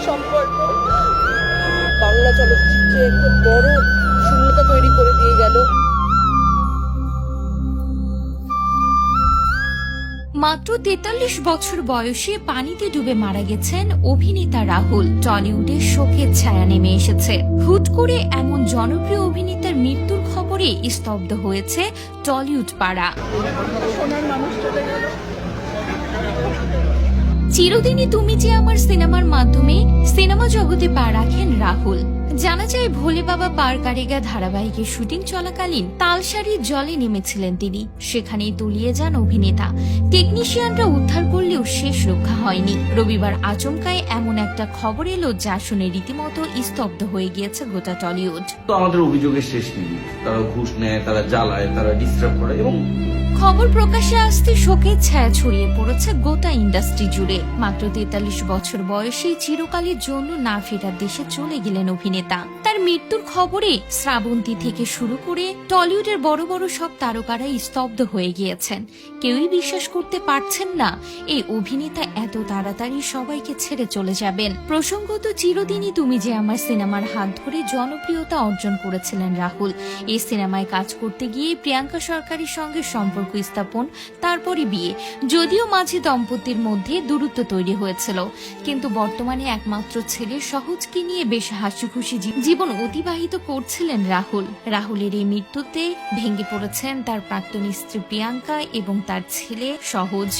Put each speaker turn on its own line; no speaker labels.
সম্পর্ক বাংলা চলচ্চিত্রে একটা বড় শূন্যতা তৈরি করে দিয়ে গেল।
মাত্র ৪৩ বছর বয়সে পানিতে ডুবে মারা গেছেন অভিনেতা রাহুল। টলিউডে শোকের ছায়া নেমে এসেছে। হুট করে এমন জনপ্রিয় অভিনেতার মৃত্যুর খবরে স্তব্ধ হয়েছে টলিউড পাড়া। চিরদিনই তুমি যে আমার সিনেমার মাধ্যমে সিনেমা জগতে পা রাখেন রাহুল। জানা যায় ভোলে বাবা পার কারেগা ধারাবাহিকের শুটিং চলাকালীন তালসারির জলে নেমেছিলেন তিনি। সেখানেই তলিয়ে যান অভিনেতা। টেকনিশিয়ানরা উদ্ধার করলেও শেষ রক্ষা হয়নি। রবিবার আচমকায় এমন একটা খবর এলো যা শুনে রীতিমতো স্তব্ধ হয়ে গিয়েছে গোটা টলিউড।
তো আমাদের অভিযোগের শেষ নেই, তারা ঘুষ নেয়, তারা জ্বালায়, তারা ডিস্টার্ব করে এবং
খবর প্রকাশ্যে আসতে শোকের ছায়া ছড়িয়ে পড়েছে গোটা ইন্ডাস্ট্রি জুড়ে। মাত্র ৪৩ বছর বয়সে চিরকালের জন্য না ফেরার দেশে চলে গেলেন অভিনেতা। তার মৃত্যুর খবরে শ্রাবন্তী থেকে শুরু করে টলিউডের বড় বড় সব তারকারাই স্তব্ধ হয়ে গিয়েছেন। কেউই বিশ্বাস করতে পারছেন না এই অভিনেতা এত তাড়াতাড়ি সবাইকে ছেড়ে চলে যাবেন। প্রসঙ্গত, চিরদিনই তুমি যে আমার সিনেমার হাত ধরে জনপ্রিয়তা অর্জন করেছিলেন রাহুল। এই সিনেমায় কাজ করতে গিয়ে প্রিয়াঙ্কা সরকারের সঙ্গে সম্পর্ক স্থাপন, তারপরে বিয়ে। যদিও মাঝে দম্পতির মধ্যে দূরত্ব তৈরি হয়েছিল, কিন্তু বর্তমানে একমাত্র ছেলে সহজকে নিয়ে বেশ হাসি খুশি জীবন অতিবাহিত করছিলেন রাহুল। রাহুলের এই মৃত্যুতে ভেঙে পড়েছেন তার প্রাক্তন স্ত্রী প্রিয়াঙ্কা এবং তার ছেলে সহজ।